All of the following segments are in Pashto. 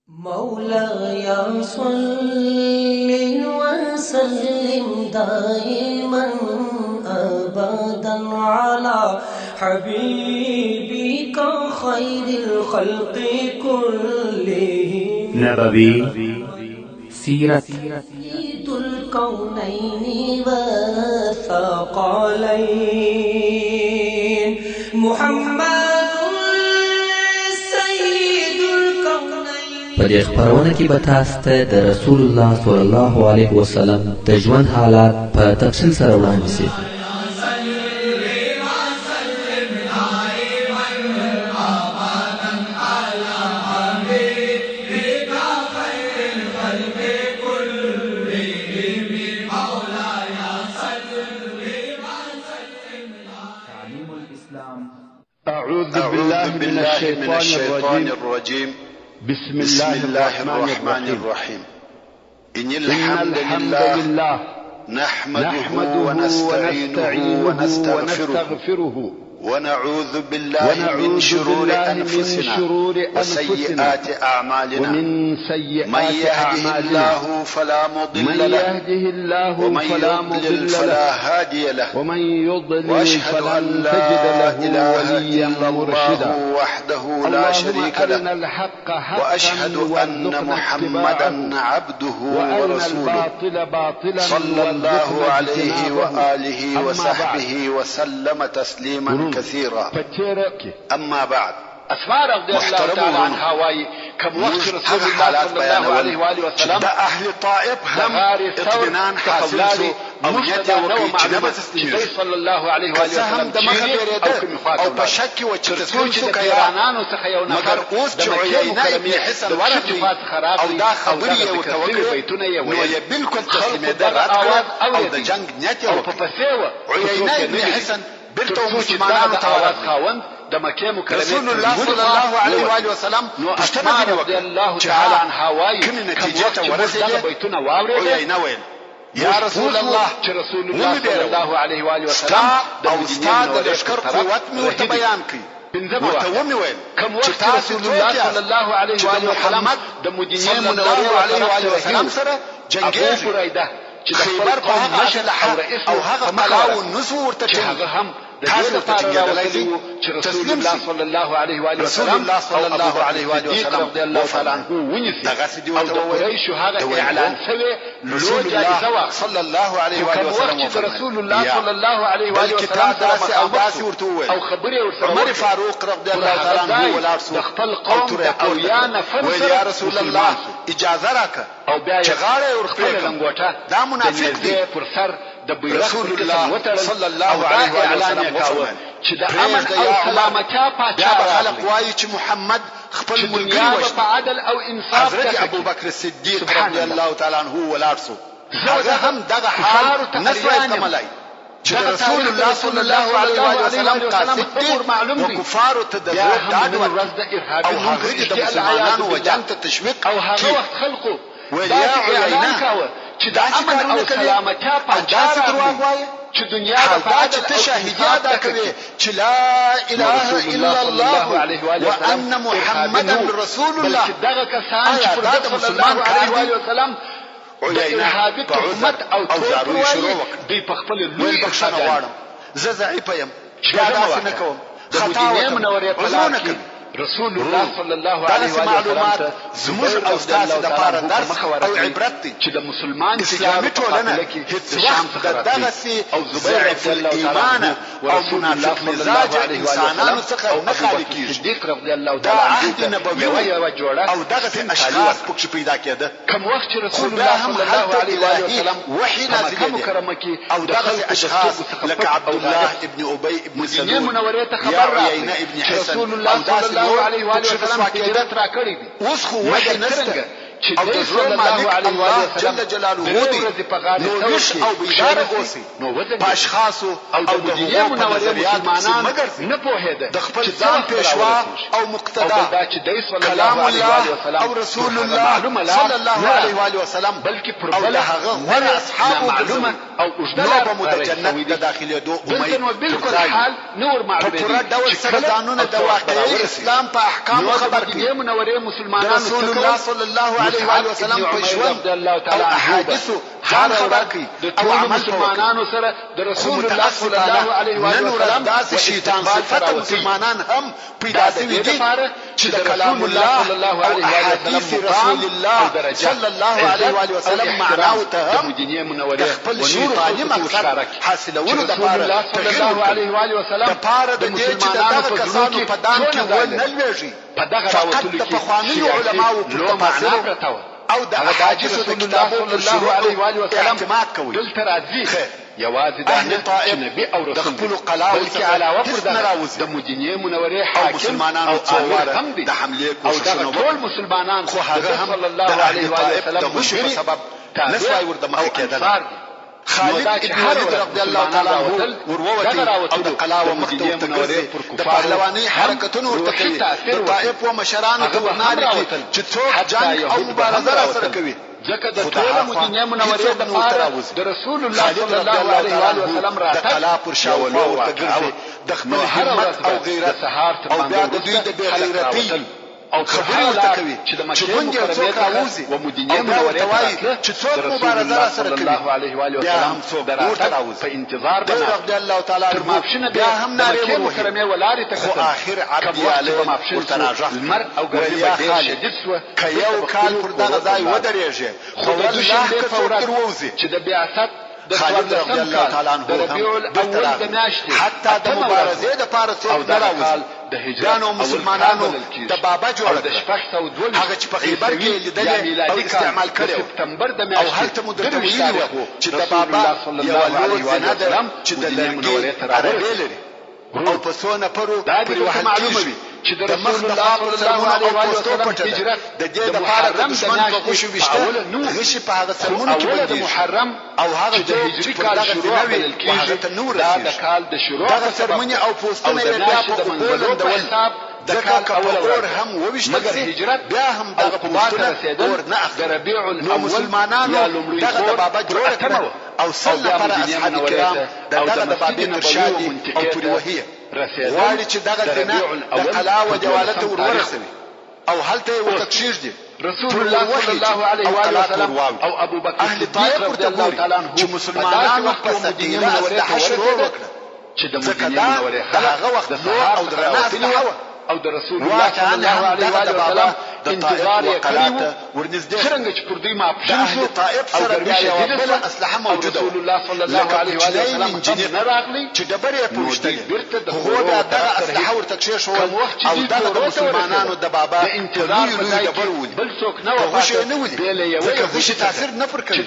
مولاي صل وسلم دائما أبدا على حبيبك خير الخلق كلهم نبوي سيرة سيد الكونين والثقلين محمد په دې خبرونه کې به تاسو ته د رسول الله صلی الله علیه وسلم د ژوند حالات په تفصیل سره وړاندې شي. أعوذ بالله من الشيطان الرجيم بسم الله الرحمن الرحيم إن الحمد لله نحمده ونستعينه ونستغفره ونعوذ بالله من شرور أنفسنا وسيئات أعمالنا من يهده الله فلا مضل له ومن يضلل فلا هادي له وأشهد أن لا إله إلا الله وحده لا شريك له وأشهد أن محمدا عبده ورسوله صلى الله عليه وآله وصحبه وسلم تسليما كثيرا. أما بعد، أسماء رضي الله تعالى عنها واي كم وقت رسول الله صلى الله عليه وآله وسلم دا أهل طائف هم اطمینان حاصل سو او نیت وکړي چې نه بسستیږي صلى الله عليه وآله وسلم د مخه بیرېده او په شک کې و چې تسلیم شو کیرانانو څخه یو نفر مګر اوس چې عینه ابن حسن ورغلی او دا خبرې یې ورته وکړې نو یې بالکل تسلیمېده رد کړه او د جنگ نیت یې وکړ. عینه ابن حسن بلته مسلمانانو ته ورغلی د مکه مکرمه رسول الله صلی الله علیه و آله وسلم پښتنه رضی الله تعالی عنها وايي کوم نتیجه ته ورسېده بیتونه واورېده او یې نه ویل یا رسول الله چې رسول الله صلی الله علیه و آله وسلم او استاد د لشکر قوت مې ورته بیان کړي ورته ومې ویل کوم وخت رسول الله صلی الله علیه و آله وسلم د مدینه منوره علیه و آله وسلم سره جنگیږي چې خیبر په هغه مشلحه او هغه قلاو نسو ورته هغه هم تاسو ته جنگیدلای چې رسول الله صلی الله علیه و آله وسلم صلی الله علیه و آله وسلم رضی الله تعالی عنه ونیسي دغه سدي ورته وویل قریش هغه اعلان شوی رسول الله صلی الله علیه و آله وسلم رسول الله صلی الله علیه و آله وسلم درس او داسې ورته وویل او خبرې ورسره عمر فاروق رضی الله تعالی عنه ولار سو خپل قوم او یا نفر یا رسول الله اجازه راکړه او بیا چې غاړه ورخپل لنګوټه دا منافق دی پر سر د رسول الله صلی الله علیه و سلم وفرمایل چې د امن او سلامتیا پاچا خلق وایي چې محمد خپل ملګری وشت په عدل او انصاف حضرت ابو بکر صدیق رضی الله تعالی عنه ولار سو هغه هم دغه حال نسوي کملای چې رسول الله صلی الله علیه و سلم قاصد دي وکفار ته د ډاډ او هغه د مسلمانانو وجان ته تشویق او هغه وخت خلقو ویل یا عینه چې د امن او سلامتیا پاچا چې دنیا په عدل ته شاهدی ادا کوي چې لا اله الا الله وان محمدا رسول الله دغه کسان چې پر مسلمان علیه و سلم عینه په حکومت او زاروی شروع وکړ دوی په خپل لوی بخښنه غواړم زه ضعیف یم دا داسې نه کوم خطا منورې په لار کې رسول الله صلی الله علیه و معلومات زموږ او تاسو د لپاره درس او عبرت دي چې د مسلمان اسلامي ټولنه هیڅ وخت دغه سي او ضعف الايمان او منافق مزاج انسانانو څخه نه خالي کیږي. صدیق رضی الله تعالی عنه نبوي او دغه اشخاص پکې پیدا کېده کوم وخت چې رسول الله صلی الله علیه و سلم وحي نازل مکرمه کې او دغه اشخاص لکه عبد الله ابن ابي ابن سلول منورې ته خبر راغی ابن حسن رسول الله صلی الله علیه و سلم هجرت را کړی دي اوس خو وحي نشته او د زړه مالک الله جل جلاله دی نو ویښ او بیدار اوسئ په اشخاصو او د مدینې منورې مسلمانان نه پوهېده د خپل ځان پیشوا او مقتدا کلام الله او رسول الله صلی الله علیه و آله وسلم بلکې پر او بل د هغه غوره اصحابو معلومه او اوږده به مو د جنت د داخلېدو امید بالکل حال نور په معلومه پوره ډول سره ځانونه د واقعي اسلام په احکامو خبر دي مدینې منورې مسلمانانو رسول الله صلی الله علیه و آله وسلم په ژوند او احادیثو ځان خبر کړي او عمل مسلمانانو سره د رسول الله صلی الله علیه و آله وسلم داسې شیطان صفته مسلمانان هم پیدا شوي دي چې د کلام الله او احادیث رسول الله صلی الله علیه و آله وسلم معناو ته هم د خپل شیطاني مقصد حاصلولو دپاره صلی الله علیه و آله وسلم دپاره د دې چې د دغه کسانو په دام کې ونه لویږي فقط د پخوانیو علماو په تفاسیرو او د احادیثو د کتابو صلی الله علیه و آله وسلم اعتماد کوي دلته راځي یوازې د نبی او رسول د خپلو قلاو څخه علاوه پر د مدینې منورې حاکم مسلمانانو څو واره د حملې کوششونه ټول مسلمانان خو هغه هم صلی الله علیه و آله وسلم د غشو په سبب نسوای ورته مخه کېدل خالد ابن ولید رضی الله تعالی عنه ورووتی او د قلاو مخته ورته ګرځي د پهلواني حرکتونو ورته کوي د طائف و مشرانو ته ورناري چې څوک جنگ او مبارزه را سره کوي ځکه د ټول مدینې منورې د پاره د رسول الله صلی الله علیه و آله وسلم د قلا پر شاوخوا ورته ګرځي د خپل همت او غیرت او بیا د دوی د بې غیرتۍ او خبرې ورته کوي چې مونږ یو څوک راوځي و مدینې منورې ته وایي چې څوک مبارزه را سره کوي علیه و آله بیا هم څوک ورته راوځي په انتظار دی رضی الله تعالی عنه بیا هم نارې ووهي کرمې ولارې ته خو آخر عبد علی ورته راژه المر او ګرځي ډېر شدید سو که یو کال پر دغه ځای ودرېږي خو والله که څوک تر ووځي چې د بعثت خالد رضی الله تعالی عنه حتی د مبارزې دپاره څوک نه راوځي ګانو مسلمانانو د بابا جوړه کړه هغه چې په خیبر کې لیدلې او استعمال کړی او هلته مو درته ویلي وو چې د بابا یوه لور زنا ده چې د لرګي عربې لري او په څو نفرو پرې وهل کېږي چې د مخ د خاورو سرمونه او پوستو پټه ده د دې دپاره د دښمن په غشو ویشته غشي په هغه سرمونو کې بندېږي او هغه چې پر دغه زنا وي هغه ته نه ورسېږي دغه سرمونې او پوستونه یې بیا په اوبو لندول ځکه که په اور هم وویشتل سي بیا هم دغه پوستونه اور نه اخلي نو مسلمانانو دغه د بابا جوړه کړه او سل نفره اصحاب کرام دغه د بابې تر شا دي او پرې وهي غواړي چې دغه زنا د قلا و دیوالته ورورسوي او هلته یې ورته کښېږدي رسول الله صلی الله علیه و آله وسلم او ابو بکر اهل طائف ورته ګوري چې مسلمانانو په سقیله اسلحه شروع وکړه چې د مدینې منورې د هغه وخت نور او درنه اسلحه او د رسول الله صلی الله علیه و آله وسلم انتظار یې کړی ورنږدې څرنګه چې پر دوی ماپښین شو طائف سره بیا یوه بله اسلحه موجوده رسول الله صلی الله علیه و آله وسلم نه راغلی چې ډبرې یې پوښتلې هغو بیا دغه اسلحه ورته کښېښول او دغه د مسلمانانو د بابا د انتظار لوی ډبر ولي بل څوک نه و غوښې نه ولي ځکه غوښې تاثیر نه پر کوي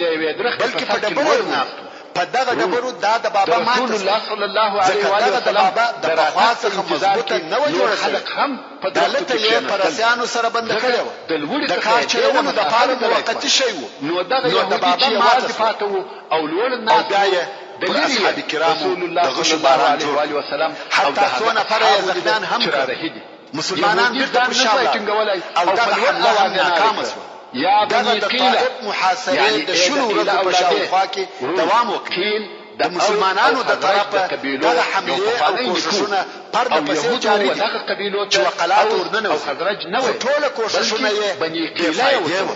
بلکې په ډبرو یې ناست په دغه ډبرو دا د بابا ماته رسول الله صلی الله علیه و آله وسلم د پخوا څخه مضبوطه نه وه جوړه شوې دلته یې په رسیانو سره بنده کړې وه د کار چلولو دپاره موقتي شی و نو دغه یهودي چې یوازې پاته وو او لوړ الناس بیا یې پر اصحاب کرامو د غشو باران جوړ حتی څو نفره یې زخمیان هم کړل مسلمانان بیرته پر شا ولاړل او دغه حمله هم ناکامه شوه دغه د طائف محاصرې د شلو ورځو په شاوخوا کې دوام وکړي د مسلمانانو د طرفه دغه حملې او کوښښونه پرله پسې جاري دي چې وقلات ورننوځي خو ټوله کوښښونه یې بې فایدې وو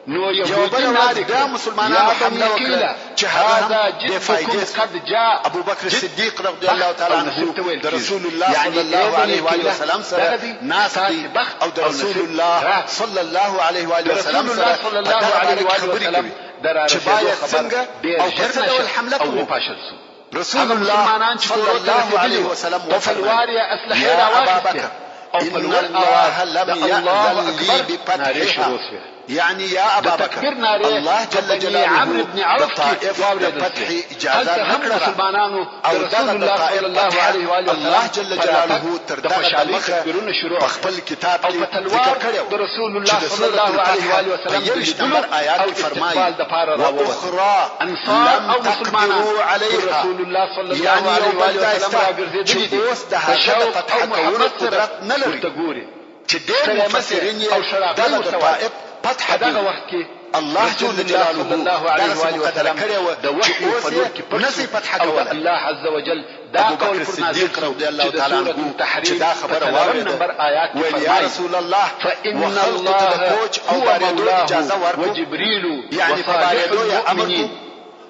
نو یو بل ورځ بیا مسلمانانو حمله وکړه چې هغه هم بې فایدې ابو بکر صدیق رضی الله تعالی عنه د رسول الله صلی الله علیه و آله وسلم سره ناست دي او د رسول الله صلی الله علیه و آله وسلم سره خبرې کوي چې باید څنګه او په څه ډول حمله کوو رسول الله صلی الله علیه وسلم وفلوار یا اسلحه راواخیسته او په لوړ الله لم يأذن لي بفتحها يعني يا ابا بکر الله جل جلاله د طائف د فتح اجازه نکړه او دغه د طائف فتح الله جل جلاله تر دغه مخه په خپل کتاب کې ذکر کړو رسول الله صلی الله علیه و سلم د نمبر آیات کې فرمایي واخرى لم تقدروا عليها رسول الله صلی الله علیه و سلم راګرځېدلي دي اوس د هغه فتح کولو قدرت نه لري چې ډېر مفسرین دغه د طائف فتح دغه وخت کې الله جل جلاله صلی الله علیه و سلم د وحی په نور کې نسی فتح کوله الله عز وجل دا قول پر نازل رضی الله تعالی عنه چې دا خبره واورېده ویل یا رسول الله فإن الله او باریدو اجازه ورکو وجبريل يعني فباریدو یا امر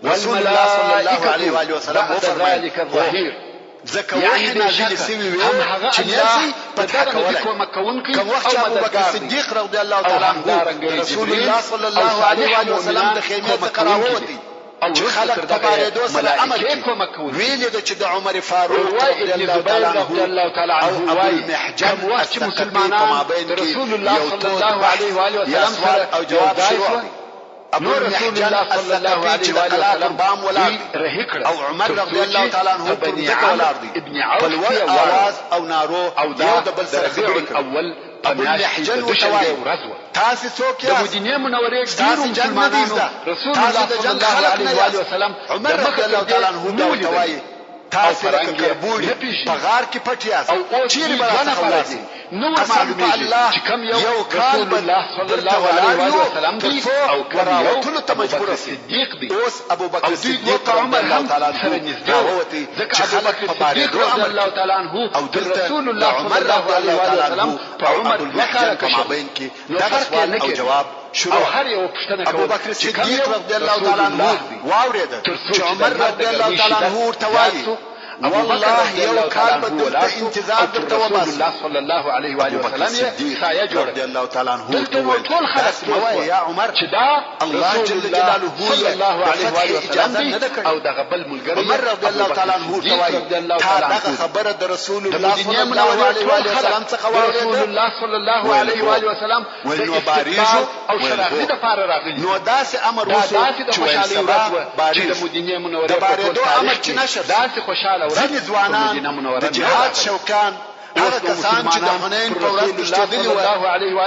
رسول الله صلی الله علیه و آله وسلم وفرمایي ځکه وحی نازل سوی وي چې نسی فتح کوله کوم وخت ابو بکر صدیق رضی الله تعالی عنه رسول الله صلی الله علیه و آله وسلم د خیمه څخه راووتی چې خلق تباریدو سره امر کوي ویل د چې د عمر فاروق رضی الله تعالی عنه او ابو المحجن وخت مسلمانان رسول الله صلی الله علیه و آله وسلم سره او جواب شروع ابو المحجن صلی الله علیه و آله وسلم بام ولاد او عمر رضی الله تعالی عنه پر ذکر ولاد ابن عوف بل आवाज او نارو او یو د بل سره خبرې اول ابو المحجن وشوای تاسو څوک یاست د مدینه منورې ډیرو مسلمانانو رسول الله صلی الله علیه و آله وسلم عمر رضی الله تعالی عنه وتوای تاسو لکه کربوړي په غار کې پټ یاست چیرې به راځي نو معلومیږي چې کوم یو کال الله صلی الله علیه و سلم دی او کراو ټول ته مجبور صدیق دی اوس ابو بکر صدیق عمر الله تعالی سره نږدې ځکه ابو بکر صدیق رضی الله تعالی عنه او رسول الله صلی الله علیه و سلم په عمر وکاله کمابین کې دا سوال او جواب شروع هر یو پښتنه ابو بکر صدیق رضی الله تعالی عنه واورید چې عمر رضی الله تعالی عنه توایي والله یو کال به دلته انتظار درته وباس الله صلی الله علیه و آله وسلم سایه جوړ رضی الله تعالی عنه دلته ټول خلک موای یا عمر چې دا الله جل جلاله صلی الله علیه و آله وسلم او دغه بل ملګری عمر رضی الله تعالی عنه توای تا دغه خبره د رسول الله صلی الله علیه و آله وسلم څخه واورید رسول الله صلی الله علیه و آله وسلم ولنو باریزو او شراغی د فار راغلی نو داسې امر وسو چې خوشالي ورځ چې د مدینه منوره په باریدو امر چې نشر داسې خوشاله ورځ ځوانان د جهاد شوکان هغه کسان چې د حنین په ورځ تشتدلي و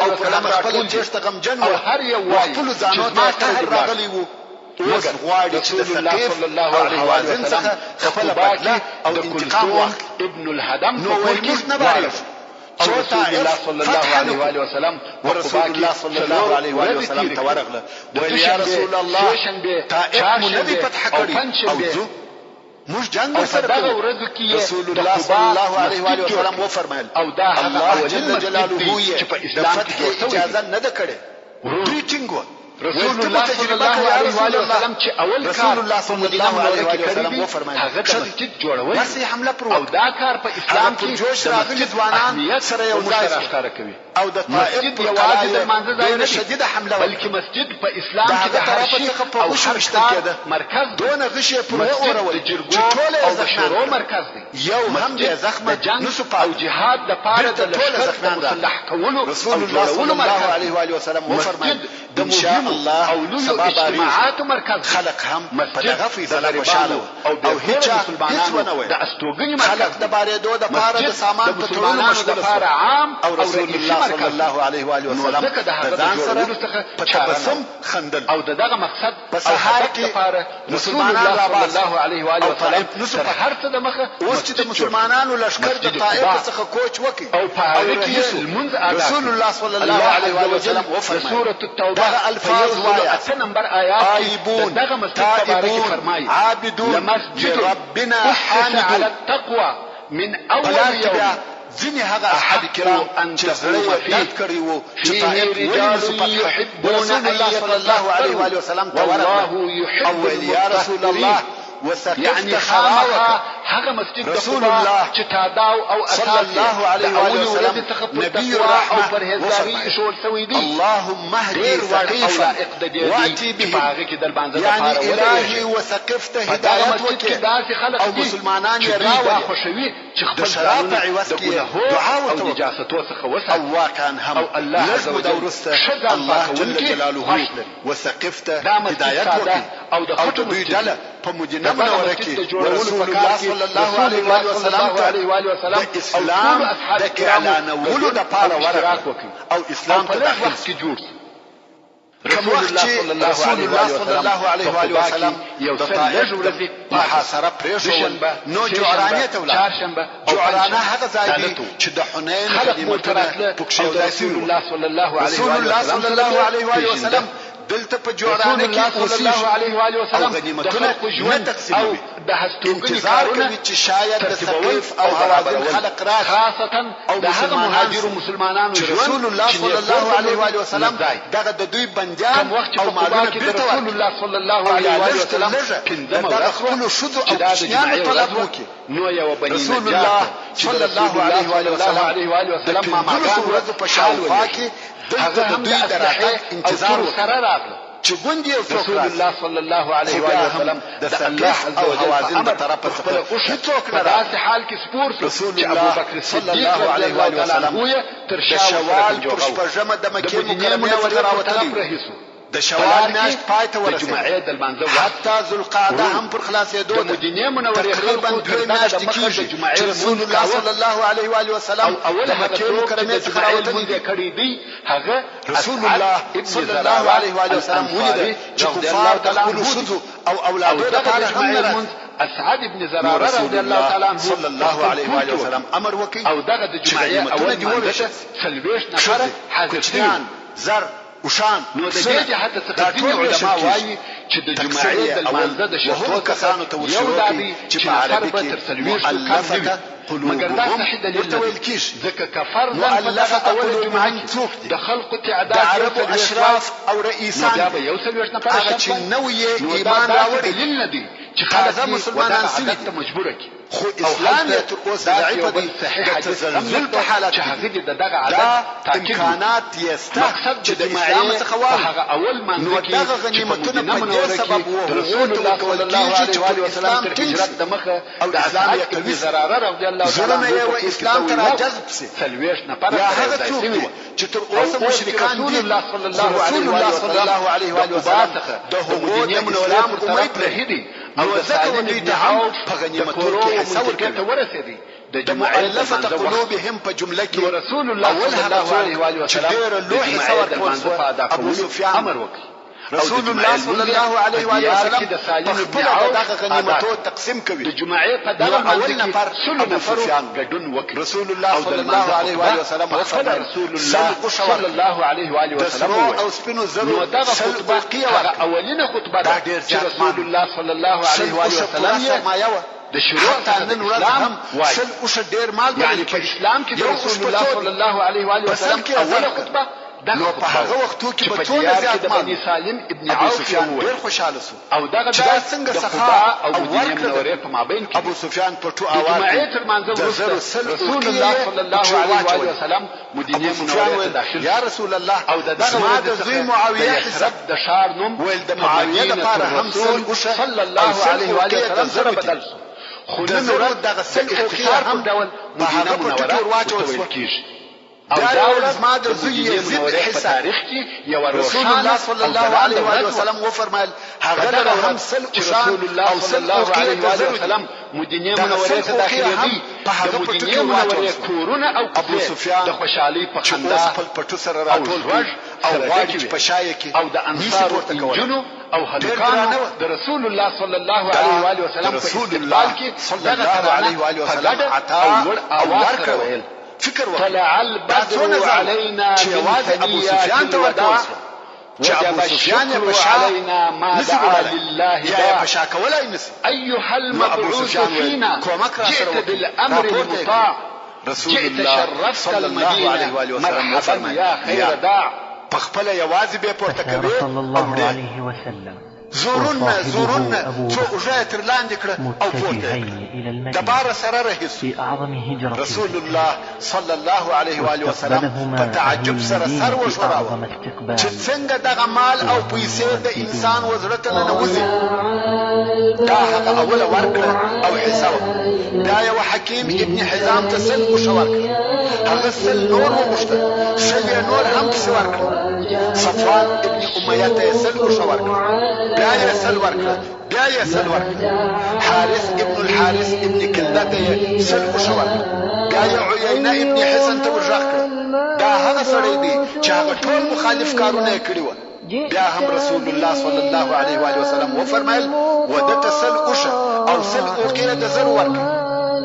او په لمر خپل جشت غمجن و هر یو وایي خپل ځانو ته قهر راغلی و اوس غواړي چې د ثقيف صلی الله علیه و آله وسلم خپل بدله او انتقام واخلي ابن الهدم نو ورکیس نه بارف رسول الله صلی الله علیه و آله وسلم ورسول الله صلی الله علیه و آله وسلم تورغله ویل یا رسول الله طائف منبی فتح کړي او زو مش جنگ سره رسول الله صلی الله علیه و آله وسلم و فرمایل او دا الله جل جلاله چې په اسلام کې اجازه نه ده کړې دوی ټینګو رسول الله صلی الله علیه و آله وسلم چې اول رسول الله صلی الله علیه و آله وسلم و فرمایل هغه د مسجد جوړول بس حمله پر او دا کار په اسلام کې جوش راغلي ځوانان سره یو ځای ښکار کوي او د طائف په یوازې د منځ ځای نه شدیده حمله بلکې مسجد په اسلام کې د هر شي په وشمشتل کېده مرکز دونه غشي پر اورول چې ټول او شورو مرکز دی یو هم د زخمه نسو او جهاد د پاره د لشکر مسلح کولو رسول الله صلی الله علیه و آله وسلم و فرمایل ان شاء الله سبب اجتماعات مرکز خلق هم په دغه فیصله خوشاله او هیڅ مسلمانانو د استوګنی خلق د باریدو د پاره د سامان په ټولو مشغول عام او رسول الله صلی الله علیه و آله وسلم د ځان سره په تبسم خندل او دغه مقصد په سهار کې مسلمانان صلی الله علیه و آله وسلم هر څه د مخه اوس چې د مسلمانانو لشکر د طائف څخه کوچ وکي او په رسول الله صلی الله علیه و آله وسلم و فرمایل سوره التوبه الفاظ وایا نمبر آیات آیبون دغه مسجد تبارک فرمایي عابدون لمسجد ربنا حامد على التقوى من اول يوم ځینې هغه احد کرام چې زړه یې درد کړی وو چې طائف ولې يحبون رسول الله صلی الله علیه و آله وسلم والله يحب اول یا رسول الله وسقفت خرابك هغه مسجد رسول الله چې تاداو او صلى الله عليه وآله وسلم نبي الرحمة وفرمایل اللهم اهدي سقيفا واتي به يعني الهي وسقفت هدايت وکي او مسلمانان راوي د شراب عوض کې دعا وکړه او واقعا هم لازم دورسته الله جل جلاله وسقفت هدايت وکي او د دوی ډله په مدینه منوره کې رسول الله صلی الله علیه و وسلم د اسلام د اعلانولو د پاره ورغ او اسلام ته داخل شو رسول الله صلی الله علیه و وسلم د طائف محاصره پرېښول نو جعرانه ته ولاړ جعرانه هغه ځای دی چې د حنین غنیمتونه پکښې ځای رسول الله صلی الله علیه و وسلم دلته په جوړانه کې صلی الله علیه و آله وسلم غنیمتونه نه تقسیموي انتظار کوي چې شاید د ثقيف او هوازن خلق راشي خاصه د هغه مهاجر مسلمانانو رسول الله صلی الله علیه و آله وسلم دغه د دوی بنديان او مالونه بیرته رسول الله صلی الله علیه و آله وسلم دغه خپل شذو او کشنیان طلب وکړي نو یو بنی رسول الله صلی الله علیه و وسلم ما ماګان ورځ په شاوخوا کې دغه د دوی درحه انتظار وکړ چې ګوندې او رسول الله صلی الله علیه و وسلم د ثقيف او هوازن د طرفه څخه هیڅوک نه داسې حال کې سپور رسول الله صلی الله علیه و وسلم تر شوال پر شپږمه د مکې مکرمه څخه راوتلی د شوال میاشت پای ته ورسېده حتی ذوالقعده هم پر خلاصېدو د مدینې منورې تقریبا 2 میاشتې کېږي چې رسول الله صلی الله علیه و وسلم د مکې مکرمې څخه راوتلی کړي دی هغه رسول الله صلی الله علیه و وسلم ولید چې کفار د خپلو ښځو او اولادو لپاره هم نه اسعد ابن زراره رضی الله تعالی عنه صلی الله علیه و وسلم امر وکړي او دغه د جمعې اول مانځه 40 نفر حاضرین زر وشان نو د دې جهت څخه ځینې علما وایي چې د جمعې د مانځه د شرطو کسانو ته وشروي چې په عربي کې مؤلفه مگر دا صحیح دلیل ویل کیږي ځکه کفر مؤلفه اول جمعه د خلق تعداد عرب اشراف او رئیسان دا به یو څلوېښت نفر چې نوې ایمان راوړي دلیل نه دی چې خلک مسلمانان سوي ته مجبوره کی خو اسلام یې تر اوسه ضعیف دی د تزلزل په حالت کې دغه عدد امکانات یې مقصد چې د اسلام څخه هغه اول منځ کې دغه غنیمتونه په دې سبب وو رسول الله صلی الله علیه و اسلام تر هجرت د مخه او اسلام یې کوي زراره رضی الله تعالی عنه او اسلام ته راجذب سي 40 نفر هغه څوک چې تر اوسه مشرکان دي الله صلی الله علیه و وسلم د مدینه منوره پر طرف رهدي او ځکه دوی دعوت په غنیمتونو کې حصہ ورکړي د مؤلفه قلوبهم په جمله کې رسول الله صلی الله علیه و سلم چې لوح حصہ ورکړي ابو سفیان امر وکړي رسول الله صلی الله علیه و سلم د سالم بن عوف دغه غنیمتو تقسیم کوي د جمعې په دغه اول نفر ابو سفیان ګډون وکړي رسول الله صلی الله علیه و سلم رسول الله صلی الله علیه و سلم او سپینو زرو دغه خطبه هغه اولینه خطبه ده چې رسول الله صلی الله علیه و سلم د شروع تنن ورځ هم شل او ډیر مال یعنی په اسلام کې رسول الله صلی الله علیه و سلم اوله خطبه نو په هغه وختو کې په ټول زیات مال سالم ابن عوف ډیر خوشاله سو او دغه څنګه سخا او مدینه منوره په مابین کې ابو سفیان په ټو اواز جمعیت المنزل رسول الله صلی الله علیه و سلم مدینه منوره ته داخل یا رسول الله او دغه د زوی معاویه حسب د شار نوم ویل د معاویه لپاره هم صلی الله علیه و سلم سره بدل سو خو نن ورځ دغه څه اختصار هم ډول مدینه منوره واچول کیږي او دا زما د زوی یزید حصہ تاریخ کې یو رسول الله صلی الله علیه و سلم و فرمایل هغه له هم سل رسول الله صلی الله علیه و سلم مدینه منوره ته داخلي په هغه مدینه منوره کورونه او ابو سفیان د خوشحالي په خندا خپل پټو سره راټول او واجب په شای کې او د انصار جنو او هلکانو د رسول الله صلی الله علیه و سلم په استقبال کې صلی الله علیه و سلم عطا او ورکړل فکر وکړه طلع البدر علينا ابو سفیان ته وداع وجب الشكر علينا ما دعا لله يا بشاك ولا ينسي ايها المبعوث فينا جئت بالامر المطاع رسول الله صلى الله عليه واله وسلم مرحبا يا خير داع بخپل یوازې به پورته کوي صلی الله علیه وسلم زورونه څو اوږه تر لاندې کړه او پورته د باره سره رهي رسول الله صلی الله علیه و آله وسلم په تعجب سره سر وښوراوه چې څنګه دغه مال او پیسې د انسان وزړه ته ننوځي. دا هغه اوله ورکړه او حصه وه. بیا یو حکیم ابن حزام ته 100 ګوښه ورکړه. هغه 100 نور وغوښته، 100 یې نور هم پسې ورکړه. صفوان ابن امیه ته یې 100 ګوښه ورکړه، بیا یې 100 ورکړه، بیا یې 100 ورکړه. حارث ابن الحارث ابن کلده ته یې 100 ګوښه ورکړه، بیا یې عیینه ابن حسن ته ورغږ کړه. دا هغه سړی دی چې هغه ټول مخالف کارونه یې کړي وه. بیا هم رسول الله صلی الله علیه و آله وسلم وفرمایل وده ته 100 اوښه او 100 اوقیه د زرو ورکړه.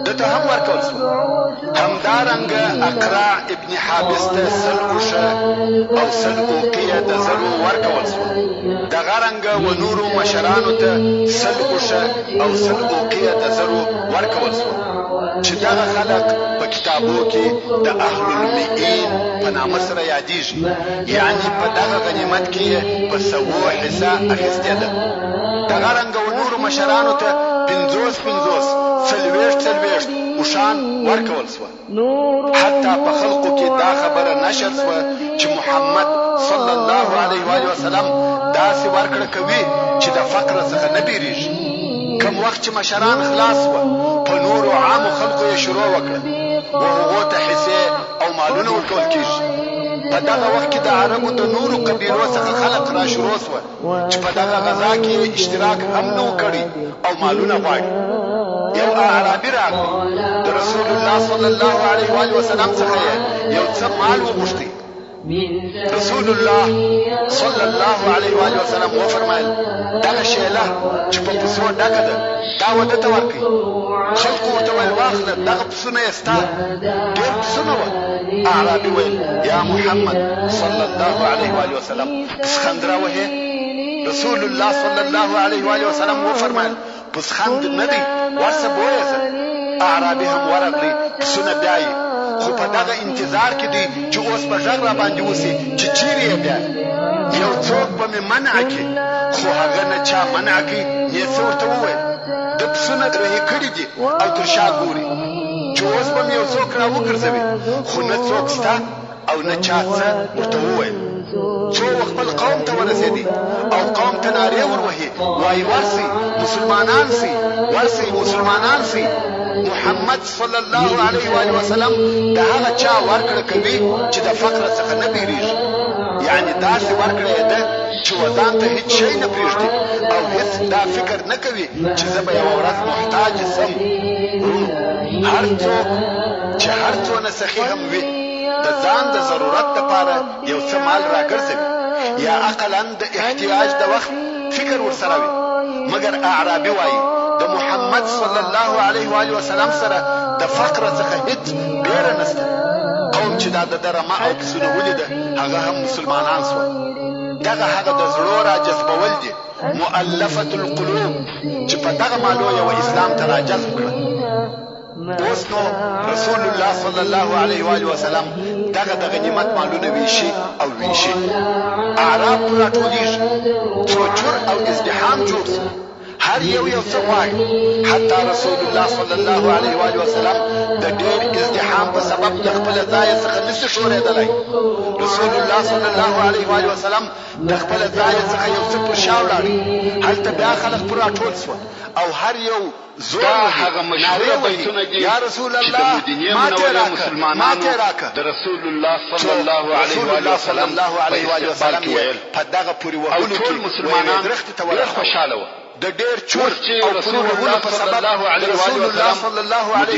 دته هم ورکول شو. همدارنګه اقرع ابن حابس ته 100 اوښه او 100 اوقیه د زرو ورکول شو. دغه رنګه و نورو مشرانو ته 100 اوښه او 100 اوقیه د زرو ورکول شو. چې دغه خلق په کتابو کې د اهل المئین په نامه سره یادېږي، یعنی په دغه غنیمت کې په 100 حصه اخیستې ده. دغه رنګه و نورو مشرانو ته 50 40 اوښان ورکول شوه. حتی په خلقو کې دا خبره نشر شوه چې محمد صلی الله علیه و آله وسلم داسې ورکړه کوي چې د فقر څخه نه بیریږي. کوم وخت چې مشران خلاص وه، په نورو عامو خلقو یې شروع وکړه و هغو ته حصې او مالونه ورکول کېږي. په دغه وخت کې د عربو د نورو قبیلو څخه خلق را شروع شوه چې په دغه غذا کې اشتراک هم نه و کړی او مالونه غواړي. یو اعرابي راغلی، د رسول الله صلی الله علیه و آله وسلم څخه یو څه مال وغوښتی. رسول الله صلی الله علیه و آله وسلم وفرمایل دغه شیله چې په پسو ډکه ده دا وده ته ورکړئ. خلقو ورته ویل واخله دغه پسونه یې ستا. ډېر پسونه وه. اعرابي ویل یا محمد صلی الله علیه و آله وسلم پسخند راوهې. رسول الله صلی الله علیه و آله وسلم وفرمایل پسخند نه دی، ورسه بویزه. اعرابي هم ورغلی، پسونه بیایي، خو په دغه انتظار کې دی چې اوس به غږ را باندې وسي چې چیرې یې بیایي. یو څوک به مې منع کړي، خو هغه نه چا منع کړي. یې څه ورته وویل د پسونه رهي کړي دي او تر شا ګوري چې اوس به مې یو څوک را وګرځوي، خو نه څوک شته او نه چا څه ورته وویل. څو خپل قوم ته ورسېدي او قوم ته نارې وروهي وایي ورسئ مسلمانان سئ، ورسئ مسلمانان سئ. محمد صلی الله علیه و آله وسلم د هغه چا ورکړه کوي چې د فقر څخه نه بیریږي، یعنی داسې ورکړه یې ده چې وځان ته هیڅ شی نه پرېږدي او هیڅ دا فکر نه کوي چې زه به یوه ورځ محتاج سم. هر څوک چې هر څونه سخي هم وي د ځان د ضرورت دپاره یو څه مال راګرځوي یا اقلا د احتیاج د وخت فکر ورسره وي. مګر اعرابي وایي د محمد صلی الله علیه و آله وسلم سره د فقر څخه هیڅ بیره نشته. قوم چې دا د ده رمه او پسونه ولیده هغه هم مسلمانان سول. دغه هغه د زړو را جذبول دي، مؤلفة القلوب، چې په دغه مالو یو اسلام ته را جذب کړه. اوس نو رسول الله صلی الله علیه و آله وسلم دغه د غنیمت مالونه ویشي او ویشي. اعراب راټولېږي، څو چور او ازدحام جوړ شو، هر یو څه غواړي. حتی رسول الله صلی الله علیه و آله وسلم د ډېر ازدحام په سبب د خپل ځای څخه نشي ښورېدلی. رسول الله صلی الله علیه و آله وسلم د خپل ځای څخه یو څه پر شا ولاړی. هلته بیا خلک پر راټول شول او هر یو دا هغه مشهور بیتونه دي یا رسول الله ما ته راکه د رسول الله صلی الله علیه و آله وسلم په دغه پوری وهلو کې ټول مسلمانان ډېر خوشاله وو. د ډېر چور او رسول الله صلی الله علیه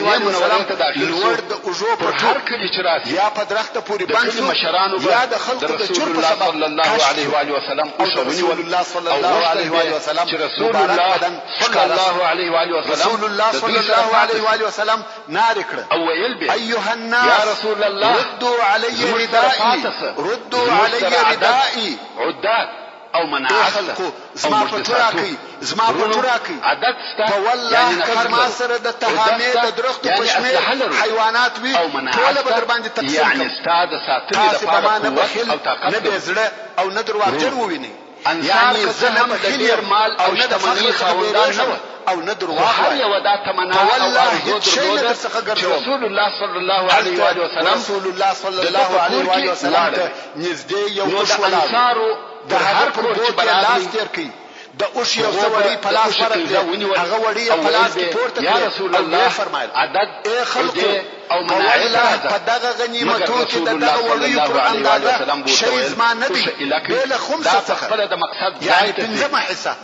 و آله وسلم لوړ د اوږو په هر کلي چې راسي یا په درخته پورې بند شو یا د خلقو د چور په سبب صلی الله علیه و آله وسلم او رسول الله صلی الله علیه و آله وسلم چې رسول الله صلی الله علیه و آله وسلم رسول الله صلی الله علیه و آله وسلم نار کړ او ویل به ایها الناس یا رسول الله ردوا علی ردائي عدات او مناعله زما پټراکي عدد ستا په والله کزما سره د تهامې د درختو پښمه حیوانات وي ټول به در باندې تقسیم یعنی ستا د ساتنې لپاره نه بخیل نه بزړه او نه درواغجن وویني یعنی ظلم د ډیر مال او شتمنۍ خاوندان نه و او نه درواغ هر یو دا تمنا او ارزو درلوده چې رسول الله صلی الله علیه و آله وسلم رسول الله صلی الله علیه و آله وسلم ته نږدې یو نو د انصارو د هر کور چې لاس تیر کړي د اوش یو سوړی په لاس ورکړي هغه وړي په لاس کې پورته یا رسول الله فرمایل عدد خلق او مناعله په دغه غنیمتو کې دغه وړي پر اندازه شی زما نه دی بل خمسه څخه خپل د مقصد یعنی پنځمه حصہ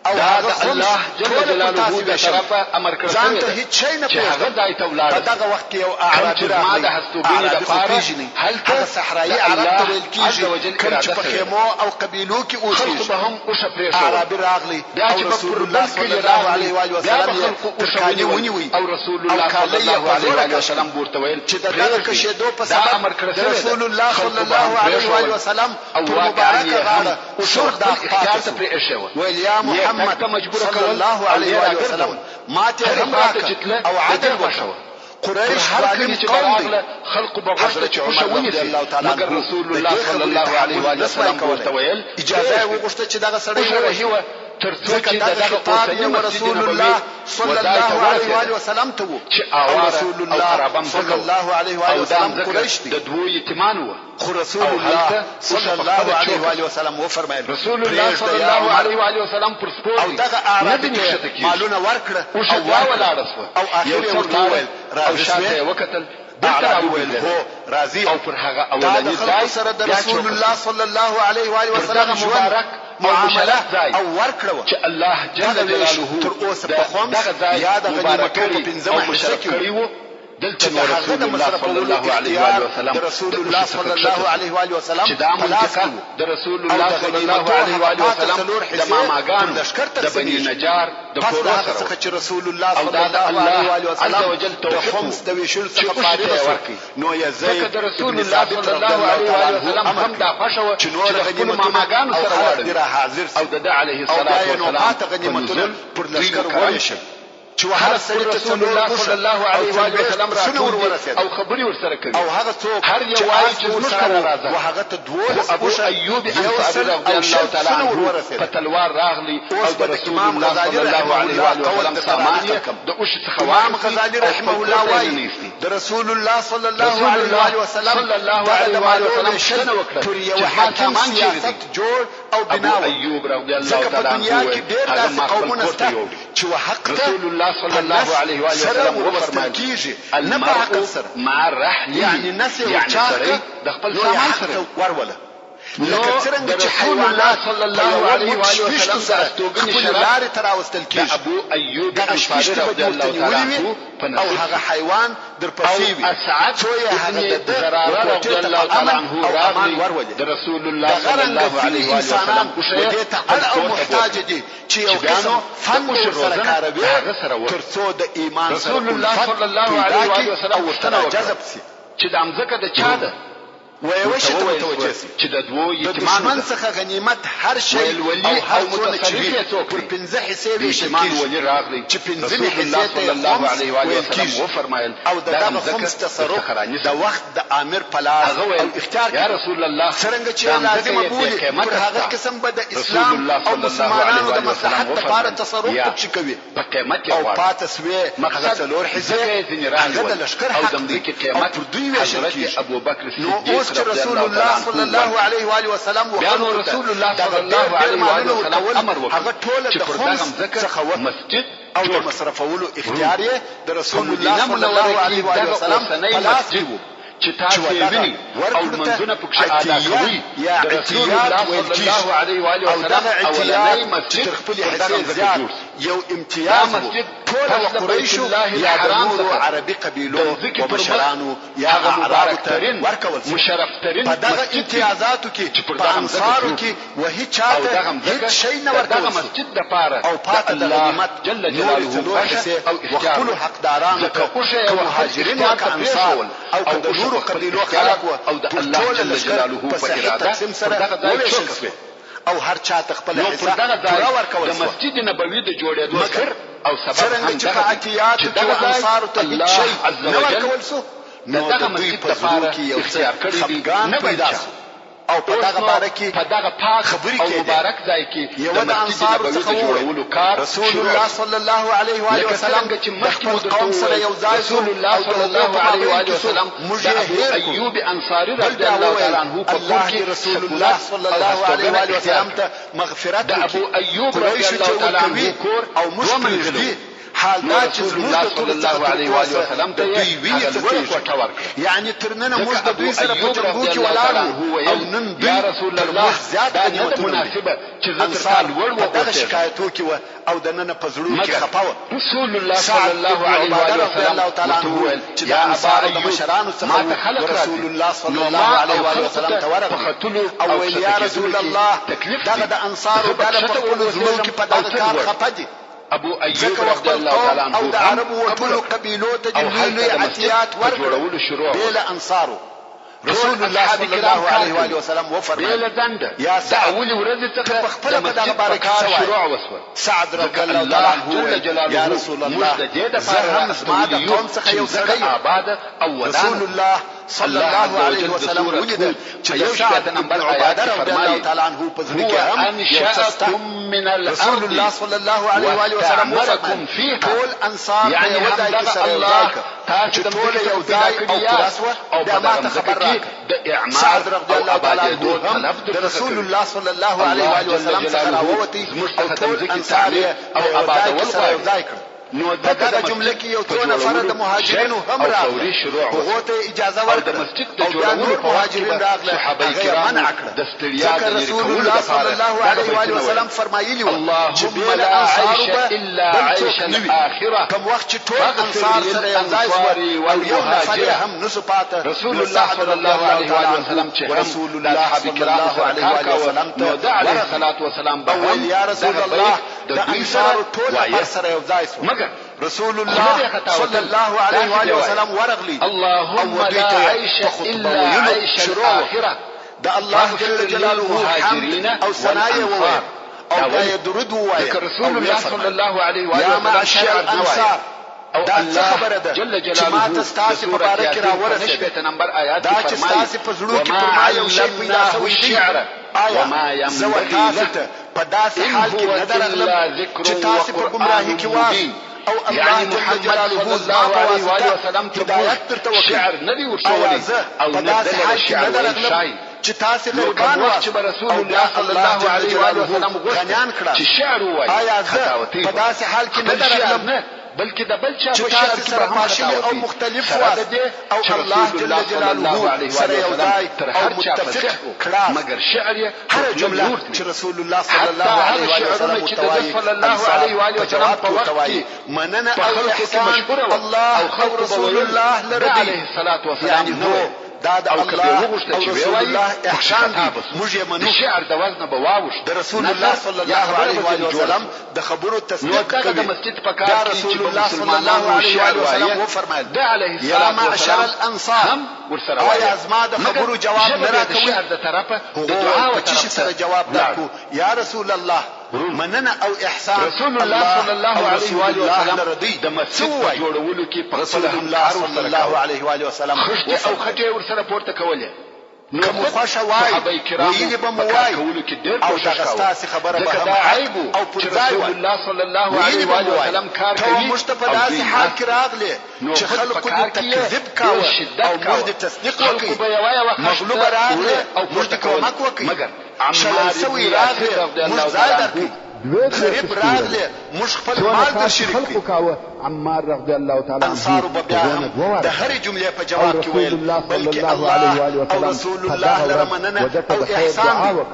او هغه الله جل جلاله د طرفه امر کړی ځان ته هیڅ شی نه چې هغه ځای ته ولاړ په دغه وخت کې یو اعرابي راغی د هستوګینو د پاره هلته صحرایي عرب ته ویل کېږي کوم چې په خیمو او قبیلو کې اوسېږي به هم اوسه پرېښود اعرابي راغلی او رسول الله صلی الله علیه و آله وسلم تر کالي ونیوي او رسول الله صلی الله علیه و آله وسلم ورته ویل چې دغه کشیدو په سبب رسول الله صلی الله علیه و آله وسلم پر مبارکه غاړه شور د اختیار ته پرېښود ویل یا محمد صلی الله علیه و آله وسلم ما ته هم راکړه او عدل وشو قریش ظالم قوم دي خلق بغشت چې عمر رضی الله تعالی عنہ رسول الله صلی الله علیه و آله وسلم ورته ویل اجازه وغوښته چې دغه سړی وشو ترڅو چې دغه اوسنی رسول الله صلی الله علیه و آله وسلم ته وو چې رسول الله صلی الله علیه و آله وسلم قریش دي د دوه یتیمان وو خو رسول الله صلی الله علیه و آله وسلم و فرمایل رسول الله صلی الله علیه و آله وسلم پر سپور او دغه اعرابي مالونه ورکړه او ولاړ او اخر یې ورته راځي وکتل اعرابي ویل هو راضي او پر هغه اولنی ځای سره د رسول الله صلی الله علیه و آله وسلم مبارک معامله او ورکړه چې الله جل جلاله تر اوسه په خمس یا د غنیمتو په پنځمه حصہ کې دلته رسول الله صلی الله علیه و آله وسلم رسول الله صلی الله علیه و آله وسلم چې دا منطقه د رسول الله صلی الله علیه و آله وسلم د ماماګانو د بنی نجار د کورو سره چې رسول الله صلی الله علیه و آله وسلم د خمس د ویشل څخه فارغ ورکړي نو یزید د رسول الله صلی الله علیه و آله وسلم هم دا خوښه چې نور غنیمت ماماګانو سره واړه حاضر او د علیه الصلاه والسلام غنیمتونه پر لشکر وایشه چې هر سړی ته رسول الله صلی الله علیه و آله وسلم راټول او خبري ورسره کوي او هغه څوک هر یو وايي چې موږ سره راځي او هغه ته دولس ابو ایوب انصاری رضی الله تعالی عنه په تلوار راغلی او د رسول الله صلی الله علیه و آله وسلم سامان د اوش څخه امام غزالی رحمه الله وايي د رسول الله صلی الله علیه و آله وسلم صلی الله علیه و آله وسلم شنه وکړه پر یو حاکم سیاست جوړ او بناو ایوب رضی الله تعالی عنه هغه قومونه ستاسو چې حق رسول الله صلی الله علیه و آله وسلم وفرمایي المرء مع رحله يعني نسي وچاته د خپل سامان سره وروله لکه څنګه چې حیوانات صلی الله علیه و آله وسلم سره توګنی شرار تراوستل کیږي ابو ایوب انصاری رضی الله تعالی عنه او هغه حیوان در پسې وي اسعد هغه د زراره رضی الله تعالی عنه راغلی د رسول الله صلی الله علیه و آله وسلم ودې ته او محتاج دي چې یو قسم فن سره کاروي ترڅو د ایمان سره رسول الله صلی الله علیه و آله وسلم ورته جذب سي چې د امزکه د چا ده ویوشته متوجه سي چې د دوه یتیمان څخه غنیمت هر شی او هر متصرف پر پنځه حصے ویشل کیږي ولی راغلی چې پنځه حصے صلی الله علیه و آله وسلم و فرمایل او دغه خمس تصرف د وخت د امیر پلاس او اختیار یا رسول الله څنګه چې لازم بولی پر هغه قسم به د اسلام او مسلمانانو د مصلحت لپاره تصرف پکې کوي په قیمت او پاتسوي هغه څلور حصے هغه د لشکر حق او د قیمت حضرت ابو بکر صدیق رسول الله صلی الله علیه و آله وسلم بیانو رسول الله صلی الله علیه و آله وسلم امر وکړ هغه ټول د خمس څخه مسجد او د مصرفولو اختیار د رسول الله صلی الله علیه و آله وسلم مسجد چې تاسو ویني او منځونه پکې ادا کوي د رسول الله صلی الله علیه و آله وسلم اولنی مسجد خپل حساب زیات یو امتیاز مسجد ټول قریشو یا د نورو عربي قبیلو او بشرانو یا عربو ته ورکول مشرف ترين په دغه امتیازاتو کې په انصارو کې وهي چاته هیڅ شی نه ورکول مسجد د پاره او پاته د غنیمت جل جلاله او خپل حقدارانو ته مهاجرین او انصار او د نورو قبیلو خلق او د الله جل جلاله په اراده تقسیم سره وویشل او هر چا خپل حصہ پورا ورکول د مسجد نبوي د جوړېدو سر او سبب هم چې عتیات او انصار ته هیڅ شی نه ورکول سو نو دغه مسجد لپاره اختیار کړی دی نه پیدا او په دغه باره کې په دغه پاک خبرې او کېدې. مبارک ځای کې یو د انصارو څخه جوړولو کار رسول الله صلی الله علیه و آله وسلم چې مخکې مو قوم سره یو ځای شو. رسول الله صلی الله علیه و آله وسلم موږ ابو ایوب انصاری رضی الله تعالی عنه په الله کې رسول الله صلی الله علیه و آله وسلم ته مغفرت د ابو ایوب رضی الله تعالی عنه کور او مشکل حال دا چې رسول الله صلی الله علیه و آله وسلم ته دوی ویني ته یعنی تر نن موږ د دوی سره په جنګو کې ولاړو او نن دوی رسول الله زیات مناسبه چې زه تر لوړ و دغه شکایتو کې و او د نن په زړه کې خپاوه. رسول الله صلی الله علیه و آله وسلم چې د انصار د مشرانو څخه رسول الله صلی الله علیه و آله وسلم ته ورغله او ویل یا رسول الله دغه د انصار د خپل زړه کې په دغه کار خپه دي. ابو ایوب رضی الله تعالی عنه او د عربو ټول قبیلو ته جوړولې اتیات ورکړل شروع بل انصارو رسول الله صلی الله علیه و آله وسلم وفرمایل بل دنده یا اول ورځ څخه په خپل په دغه باره کې شروع وسو سعد رضی الله تعالی عنه یا رسول الله زه هم زما د قوم څخه یو سړی آباد او رسول الله صلی الله علیه وسلم ولید چې د سعد نمبر آیات رضی الله تعالی عنه په ذکر کې هم انشأکم من الارض رسول الله صلی الله علیه و آله وسلم وفرمایل ټول انصار یعنی ودای کې سره الله چې ټول یو ځای او تراسوه او د ما ته خبر راک د اعمال سعد رضی الله تعالی عنه عنه د رسول الله صلی الله علیه و آله وسلم څخه راووتی او ټول انصار او اباد ول ځای کړ. نو دغه جمله کې یو څو نفر د مهاجرینو هم راغلي هغه ته اجازه ورکړه او بیا نور مهاجرین راغله صحابه کرام منع کړه. د ستړیا ځکه رسول الله صلی الله علیه و آله وسلم فرمایلی و چې بل انصار الا عيش الاخره کوم وخت چې ټول انصار سره یو ځای شو او یو نفر هم نسو پاته رسول الله صلی الله علیه و وسلم چې رسول الله صلی الله علیه و وسلم ته علیه الصلاه والسلام او یا رسول الله د انصار ټول سره یو ځای شو مگر رسول الله صلی الله علیه و آله وسلم ورغلی اللهم لا عيش الا عيش الاخره د الله جل جلاله حمد او ثناء او دا درود وایي رسول الله صلی الله علیه و آله یا معشر الانصار او دا خبره ده جل چې ما تاسو په باره کې راورسېد نمبر آیات دا چې تاسو په زړه کې پر ما یو شی پیدا شوی دی آیا زه تاسو ته په داسې حال کې نه درغلم چې تاسو په ګمراهۍ کې واسي او الله جل جلاله الله علیه و آله وسلم هدایت ترته وکړي شعر ندی ورسولي او په داسې حال کې نه درغلم چې تاسو غریبان واسي رسول الله صلی الله علیه و آله وسلم غنیان کړه چې شعر وایي آیا زه په داسې حال کې نه درغلم بلکې د بل چا په شعر کې سره ماشي او مختلف واسي او الله جل جلاله سره یو ځای او متفق کړه مگر شعر هر جمله چې رسول الله صلی الله علیه و وسلم متوایي صلی الله علیه و آله وسلم په وخت کې مننه او احسان الله او رسول الله لري علیه الصلاه والسلام نو دا د الله او رسول الله احسان دی موږ یې منو شعر د وزن به واوښت د رسول الله صلی الله علیه و وسلم د خبرو تصدیق کوي د مسجد په کار کې رسول الله صلی الله علیه و وسلم و فرمایل د علیه یا معشر الانصار آیا ازما د خبرو جواب نه راکوي د طرفه د دعا او چې سره جواب درکو یا رسول الله مننه او احسان رسول الله صلی الله علیه و آله وسلم د مسجد جوړولو کې په رسول الله صلی الله علیه و آله وسلم او خټه ورسره پورته کولې کوم خوښه وای ویلې به مو وای او دا ستاسو خبره به هم عیب او پر ځای رسول الله صلی الله علیه و آله وسلم کار کوي مصطفی داسې حال کې راغله چې خلق دې تکذیب کاوه او موږ دې تصدیق وکړي مغلوب راغله او موږ دې کومک وکړي مگر عمار سوی راغله موږ ځای درکړي غریب راغله موږ خپل مال در شریک کړو عمار رضی الله تعالی عنه انصار بیا د هر جمله په جواب کې ویل بلکې الله او رسول الله لرمننه او احسان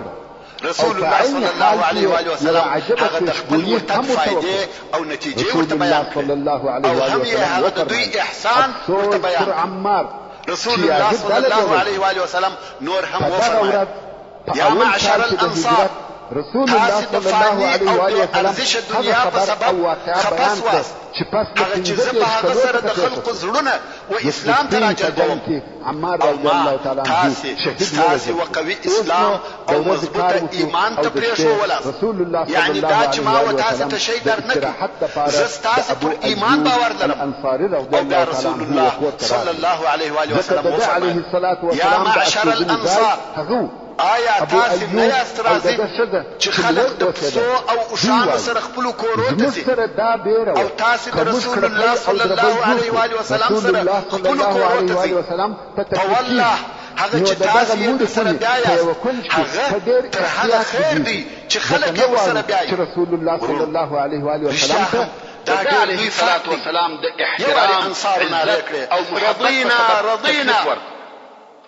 رسول الله صلی الله علیه و آله وسلم هغه د خپل مرتد فائدې او نتیجې ورته بیان کړې او هم یې هغه د دوی احسان ورته بیان عمار رسول الله صلی الله علیه و آله وسلم نور هم وفرمایل یا معشر الانصار رسول الله صلی الله علیه و آله وسلم ارزش دنیا په سبب خپس واست چې پس هغه چې زه په هغه سره د خلقو زړونه و اسلام ته راجلبوم عمار رضی الله تعالی عنه تاسې وقوي اسلام او مضبوطه ایمان ته پرېښوله یعنی دا چې ما و تاسې ته شی در نه کړي زه ستاسې پر ایمان باور لرم او بیا رسول الله صلی الله علیه و آله وسلم وفرمایل یا معشر الانصار آیا ابو تاسې نه ایوب یاست او راضي دغه ښځه چې خلک د پسو او اوښانو سره خپلو کورو ته زموږ ځي سره دا بیره او تاسې د رسول الله صلی الله علیه و آله وسلم سره خپلو کورو ته ځي په والله هغه چې تاسې یې سره بیا یاست هغه تر هغه خیر دی چې خلک یې ورسره بیا چې رسول الله صلی الله علیه و آله وسلم ته دا علیه الصلاة والسلام د احترام عزت او رضینا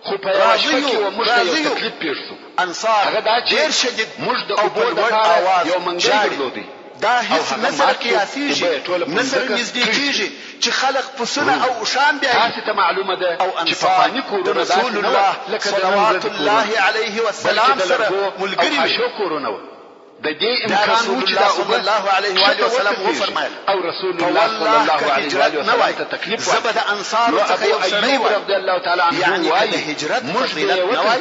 خو په یوه شپه کې و موږ ته یو تکلیف پېښ شو انصار هغه دا چې ډېر شدید موږ د اوبو دپاره یو منګی درلودی دا هیڅ نه سره قیاسیږي نه سره نږدې کېږي چې خلق پسونه او اوښان بیایي تاسې ته معلومه ده او چې په فاني کورونه رسول الله صلوات الله علیه وسلم سره ملګري او حشو کورونه وو د دې امکان و چې دا صلی الله علیه و آله وسلم وفرمایل او رسول الله صلی الله علیه و آله وسلم ته تکلیف زبر د انصار څخه یو سړی و رضی الله تعالی عنه یعنی د هجرت فضیلت نه وای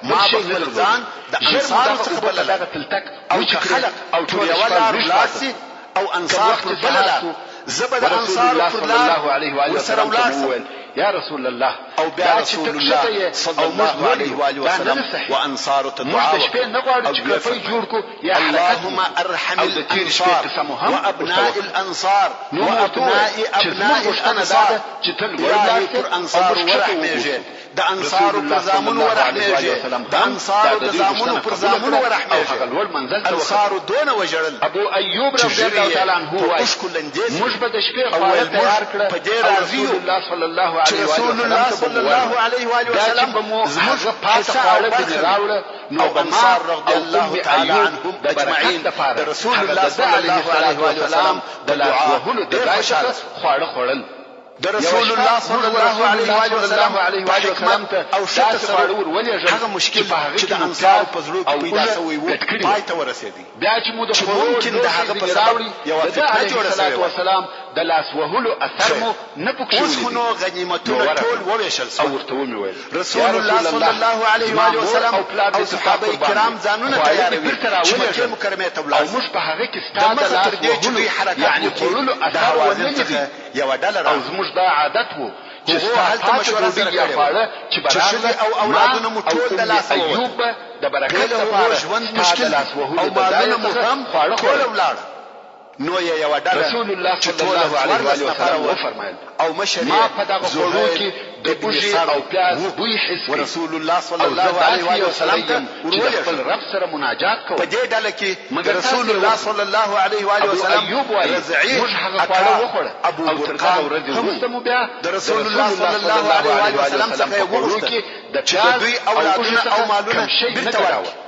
ما خپل ځان د انصار څخه بلل او چې خلق او ټول یو لار لاسي او انصار پر بلل زبر د انصار پر لار ورسره ولاړ یا رسول الله او بیا رسول الله صلی الله علیه و آله وسلم وانصار تدعوا او کفای جوړ کو یا اللهم ارحم الانصار وابناء الانصار وابناء الانصار الهي پر انصار ورحمېږي د انصارو پر زامن ورحمېږي د انصارو د زامنو پر زامن ورحمېږي انصارو دون وجړل ابو ایوب رضی الله تعالی عنه وایي موږ به د شپې خواړه تیار کړ په دې راضي الله صلی الله رسول الله صلی الله علیه و آله وسلم زموږ پاتې خواړه به راوړه او انصار رضی الله تعالی عنهم اجمعین د رسول الله صلی الله علیه و آله وسلم د دعا وهلو د ځای خواړه خوړل د رسول الله صلی الله علیه و آله وسلم او شته سره هغه مشکل چې د انصار په زړه کې پیدا شوی و پای ته ورسېدی بیا چې مو د ممکن د هغه په سبب یو فتنه جوړه شوې وسلام د لاس وهلو اثر مو نه پکښې اوس خو نو غنیمتونه ټول وویشل او ورته ومې ویل رسول الله صلی الله علیه و آله وسلم او صحابه کرام ځانونه تیاروي چې مکې مکرمې ته ولاړ او موږ په هغه کې ستا د لاس وهلو یعنی خوړلو اثر ونه څخه یوه ډله او زموږ دا عادت وو چې هلته مشوره سره کړې چې ښځې او اولادونه مو ټول د لاسه ایوب د برکت لپاره ژوند مشکل او مالونه مو هم ټول ولاړه نو یې یوه ډله رسول الله صلی الله علیه وسلم وفرمایل او مشر ما په دغه خوړو کې د بوژې او پیاز بوی حس ورسول الله صلی الله علیه وسلم ته چې خپل رب سره مناجات کوو په دې ډله کې رسول الله صلی الله علیه وسلم رضعی موږ هغه خواړه وخوړه ابو برقان وروسته مو بیا د رسول الله صلی الله علیه وسلم څخه وغوښتل چې د دوی اولادونه او مالونه بیرته ورکړي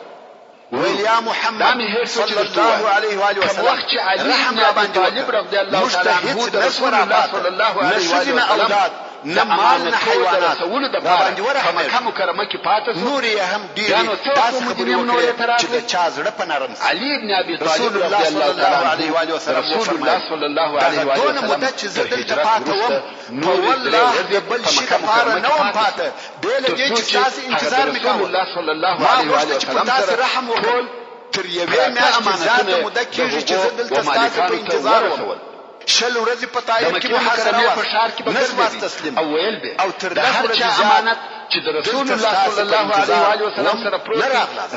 ویل یا محمد صلی الله علیه و آله وسلم رحم را باندې وکړه موږ ته هیڅ د رسول الله صلی الله علیه و آله وسلم نه مال نه حیوانات را باندې ورحمېږي مکه مکرمه کې پاته نور یې هم ډېرې داسې خبرې وکړې چې د چا زړه په نرم شي علي بن ابي طالب رسول الله صلی الله علیه و آله وسلم رسول الله صلی الله علیه و آله دونه مدت چې زه دلته پاته وم په والله د بل شي لپاره نه وم پاته بې له دې چې ستاسې انتظار مې کاوه ما غوښتل چې په تاسې رحم وکړم تر یوې میاشتې زیاته موده کېږي چې زه دلته ستاسې په انتظار وم شل ورځې په طایف کې محاصره وه نه سوم تسلیم او تر لس ورځې زیات چې د رسول الله صلی الله علیه و وسلم سره پروت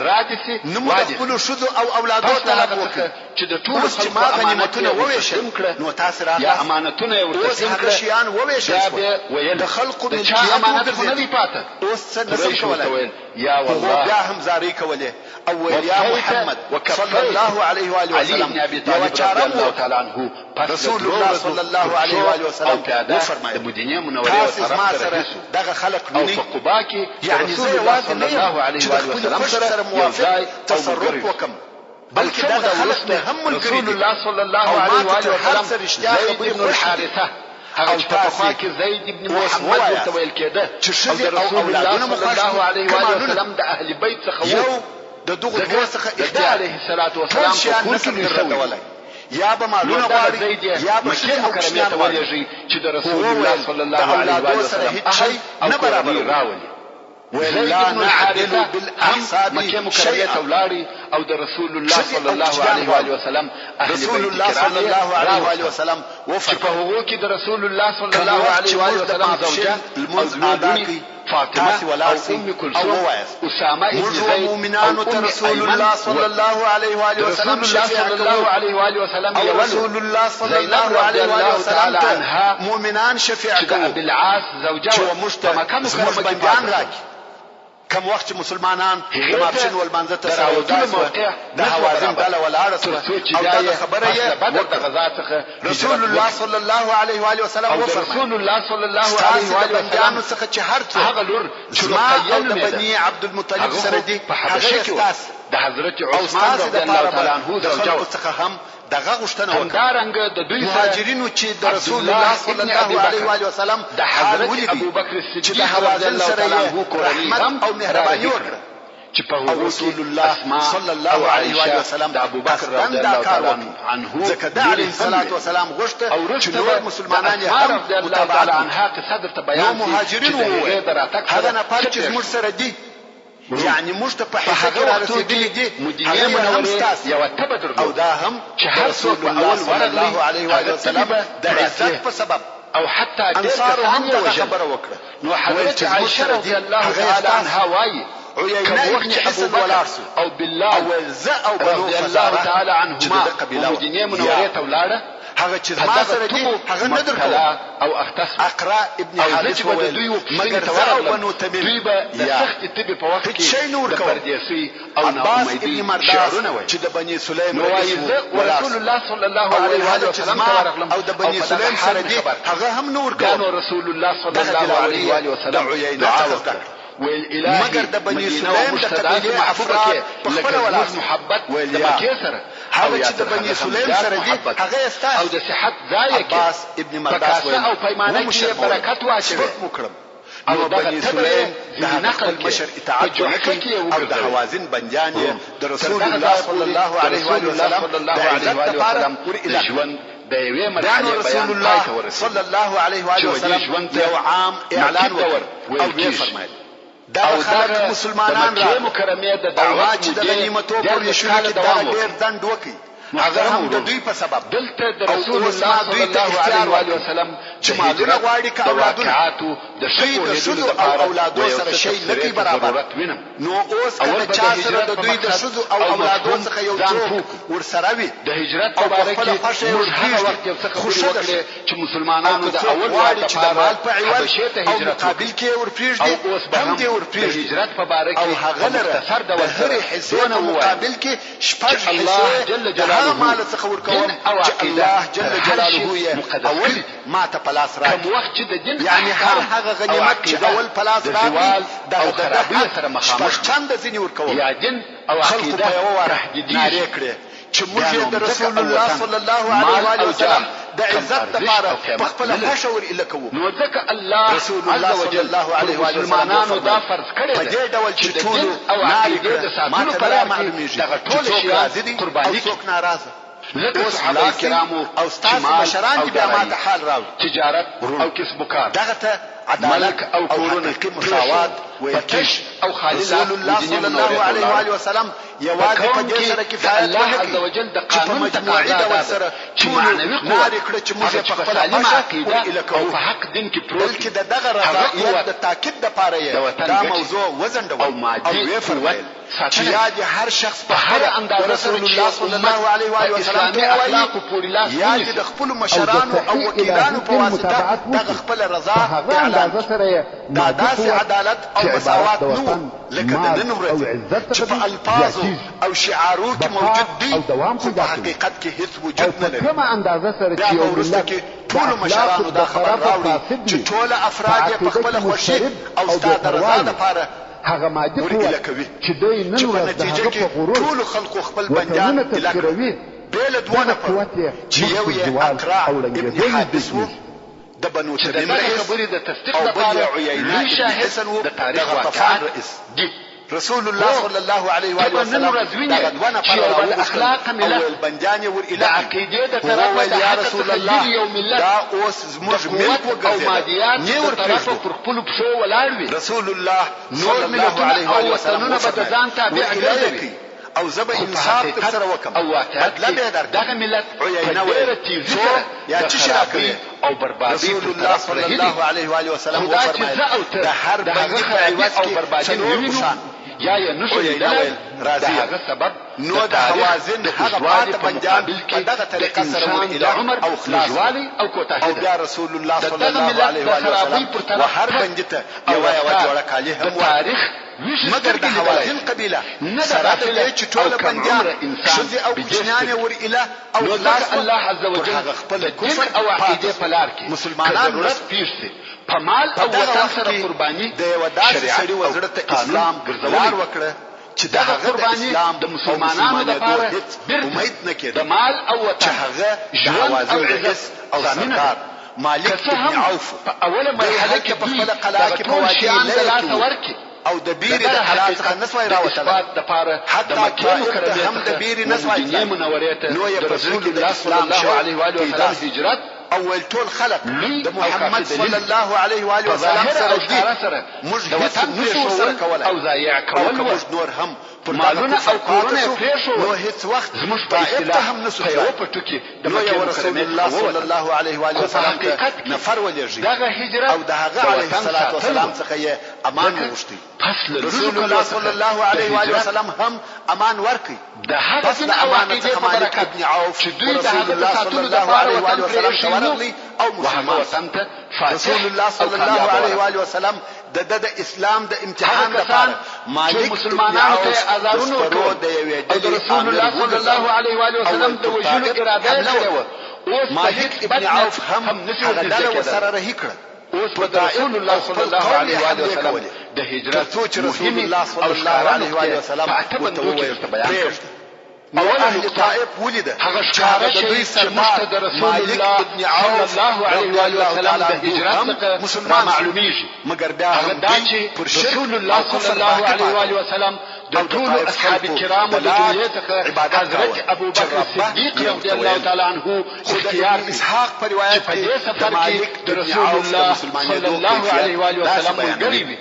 راځي سي نه مو د خپلو ښځو او اولادو طلب وکړ چې د ټولو اوس چې ما غنیمتونه وویشل نو تاسې راغلاست یا امانتونه یې ورته اوس هغه شیان وویشل شول د خلقو ملکیت امانتونه دي پاته اوس څه نشم کولی یا والله بیا هم زارۍ کولې او ویل یا محمد صلی الله علیه و آله وسلم یوه چاره مو وکړه رسول الله صلی الله علیه و آله وسلم وفرمایل د مدینې منورې طرف ته رهي دغه خلق ویني او په قبا کې یعنی زه یوازې نه یم چې د خپلې خوښې سره موافق تصرف وکړم بلکې دغه خلق مې هم ملګري رسول الله صلی الله علیه و آله وسلم زید بن الحارثه هغه چې په پخوا کې زید ابن محمد ورته ویل کېده او د رسول الله صلی الله علیه و وسلم د اهل بیت څخه یو د دغو دوه څخه اختیار علیه الصلاة والسلام په کور کې ردولی یا به مالونه غواړي یا به ښې او کوچنیان غواړي چې د رسول الله صلی الله علیه و سره هیڅ شی نه برابروي زید بن الحارثه بالاحساب مکه مکرمه ته ولاړی او د رسول الله صلی الله علیه و وسلم رسول الله صلی الله علیه و وسلم چې په هغو کې د رسول الله صلی الله علیه و وسلم زوجه او لوڼې فاطمه ولا ام كلثوم اسامه ابن زيد مؤمنان رسول الله صلى الله عليه واله وسلم صلى الله عليه واله وسلم او رسول الله صلى الله عليه واله وسلم عنها مؤمنان شفيع کو بالعاص زوجها مكان بندیان راکی کم وخت مسلمانان د ماپښین ولمانځه ته سره د حوازن ډله ولاړه سوه او دا خبره یې رسول الله صلی الله علیه واله وسلم رسول الله صلی الله علیه واله وسلم څخه چې هر څو هغه لور چې د بنی عبد المطلب سره دي هغه استاس د حضرت عثمان رضی الله تعالی عنه زوجو څخه هم دغه غوښتنه وکړه همدارنګ د دوی مهاجرینو چې د رسول الله صلی الله علیه واله وسلم د حضرت ابوبکر صدیق رضی الله تعالی عنه رحمت او مهرباني وکړه چې په رسول الله صلی الله علیه واله وسلم د ابوبکر رضی الله تعالی عنه ځکه د علیه الصلاة والسلام غوښته چې نور مسلمانان هم متابعت عنها تصدر ته بیان مهاجرین هغه نه پات چې موږ سره دي يعني موږ ته په حقیقت را رسیدلي دي مدینه منوره یو تبدر او دا هم چې هر څوک اول صلی الله علیه و وسلم د عزت په سبب او حتی انصار هم خبره وکړه نو حضرت عائشه رضی الله تعالی عنها وايي عيينة ابن حسن والارسو او بالله او الزاء او بنو الله تعالی عنهما مدینه منوره ته ولاړه هغه چې ما سره دي هغه نه درکو او اختص اقرا ابن حارث وویل مگر زه او بنو تمیم دوی به د سخت طب په وخت کې د پردیسي او ناامیدي شعرونه وایي چې د بني سلیم رسول الله صلی الله علیه وسلم او د بني سلیم سره دي هغه هم نور کانو رسول الله صلی الله علیه وسلم دعا والإله مگر د بني سلیم د قبیله افراد په خپل ولاس محبت د مکه سره هغه چې د بني سلیم سره دي هغه استاد او د صحت ځای کې عباس ابن مرداس او پیمانه کې برکت واچوي او بني سلیم د نقل مشر اطاعت وکړي او د حوازن بندیان د رسول الله صلی الله علیه و سلم د عزت لپاره ور ژوند د یوې مرحله رسول الله صلی الله علیه و سلم یو عام اعلان وکړ او یې فرمایل دا خلک مسلمانان را مکرمه د دعوت د غنیمتو پر شروع کې دا ډېر دند وکړي هغه هم د دوی په سبب دلته د رسول الله صلی الله علیه وسلم چې مالونه غواړي که اولادونه د شذو او اولادو سره شی نکي برابر نو اوس کله چا سره د دوی د شذو او اولادو څخه یو څوک ورسره وي د هجرت په اړه کې موږ هغه وخت یو څه خبرې وکړې چې مسلمانانو د اول وخت چې د مال په عوض او مقابل کې ورپریږدي هم دې ورپریږدي هجرت په اړه کې او هغه لره د هرې حصې په مقابل کې شپږ حصې جل جلاله مال څخه ورکوم چې الله جل جلاله یې اول ما ته پلاس راکړي کوم وخت چې د دین یعنی هغه غنیمت چې اول پلاس راکړي د خرابۍ سره مخامخ چند ځینې ورکوم یا دین او عقیده په یو واره نارې کړې چې موږ د رسول الله صلی الله علیه وسلم د عزت لپاره په خپل حشور اله کوو نو ځکه الله رسول الله صلی الله علیه وسلم دا فرض کړی په دې ډول چې ټول او عقیده د ساتلو په اړه معلومیږي دغه ټول شی قرباني څوک ناراضه لکه صحابه کرامو او استاد مشران دي بیا ماته حال راوي تجارت او کسب وکړ دغه ته عدالت او کورونه کې مساوات وکش او خالد رسول الله صلی الله علیه و آله وسلم یوازې په دې سره کفایت الله عز وجل د قانون مجموعي ډول سره چې معنوي قوت کړ چې موږ په خپل عقیده او په حق دین کې پروت بلکې دغه رضایت د تاکید لپاره یې دا موضوع وزنډو او وی فرمایل چې یاد هر شخص په هر اندازه رسول الله صلی الله علیه و آله وسلم ته وایي یا د خپل مشرانو او وکیلانو په واسطه دغه خپل رضا اعلان دا داسې عدالت او مساوات نو لکه د نن ورځ چې په الفاظو او شعارو کې موجود دي خو په حقیقت کې هیڅ وجود نه لري کومه اندازه سره چې یو ملت ټول مشرانو دا خبر راوړي چې ټول افراد په خپل خوشي او ستاسو رضا لپاره هغه مادي قوت چې دوی نن ورځ د هغه په غرور ټول خلکو خپل بنجان تذکروي بیل دوه چې یو یې اقرا ابن حابس د بنو تمیم رئیس خبرې د تصدیق او بل لپاره عیینه ابن حسن د تاریخ غطفان واقعات رئیس رسول الله صلی الله علیه و آله وسلم دغه دوه نفر اخلاق ملت او البنجان ور د اله عقیده د طرفه د یا رسول الله دا اوس زموږ ملک او مادیات نه د طرفه پر خپل پښو ولاړ وي رسول الله نور صلی الله علیه و آله وسلم به ځان تابع ګرځوي او زبا انصاف در سره وکم او واقعیت بدله به در دغه ملت عینه ډیره تیزی یا چې شراکوي او او بربادي رسول الله صلی الله علیه و آله وسلم وفرمایل د هر بندي په عوض کې څلور کسان یا یې نشو لیدلی د هغه سبب نو د حوازن هغه پاته بندیان په دغه طریقه سره ورإله او خلاص او کوتاهي او بیا رسول الله صلی الله علیه و آله وسلم و هر بندي ته یوه جوړه کالي هم تاریخ مگر د حوازن قبیله سره د دې چې ټوله بندیان ښځې او کوچنیان یې ورإله او خلاص الله عز وجل خپل کفر او عقیده په لار کې مسلمانان ضرورت پیښ شي په مال او وطن سره قرباني د یوه داسې سړي وزړه ته اسلام لار وکړه چې د هغه د اسلام د مسلمانانو لپاره امید نه کېده د مال او وطن چې هغه د حوازن رئیس او سردار مالک ابن عوف په اوله مرحله کې په خپله قلعه کې په وادي لیلة او د بیرې د قلعه څخه نه سوای راوتلی حتی طائف ته هم د بیرې نه سوای تللی نو یې په زړه کې د اسلام شوق او ویل ټول خلق د محمد صلی الله علیه و آله وسلم سره دي موږ هیڅ نشو سره کولی او ضایع کول موږ نور هم پر مالونه او کورونه پرېښول نو هیڅ وخت طائف ته هم نسو تللی نو یو رسول الله صلی الله علیه و آله وسلم ته نفر ولېږي او د هغه علیه الصلاة والسلام څخه یې امان وغوښتی رسول الله صلی الله علیه و آله وسلم هم امان ورکړي پس د امانت څخه مالک ابن عوف رسول الله صلی الله علیه و آله وسلم ته ورغلی او مسلمان رسول الله صلی الله علیه و آله وسلم د اسلام د امتحان لپاره مالک ابن عوف ازارونو د یوې ډلې رسول الله صلی الله علیه و آله وسلم د وژلو اراده یې کړې وه مالک ابن عوف هم هغه ډله ورسره رهي کړه اوس په رسول الله صلی الله علیه و آله وسلم د هجرت څو چې رسول الله صلی الله علیه و آله وسلم ورته وویل اوله اهل طائف ولیده چې هغه د دوی سرمشته د رسول الله صلی الله علیه و آله وسلم د هجرت څخه معلومیږي مگر بیا هغه دا چې رسول الله صلی الله علیه و آله وسلم د ټولو اصحاب کرامو د جملې څخه حضرت ابوبکر صدیق رضی الله تعالی عنه اختیار اسحاق په روایت په دې سفر کې د رسول الله صلی الله علیه و آله وسلم ملګری وي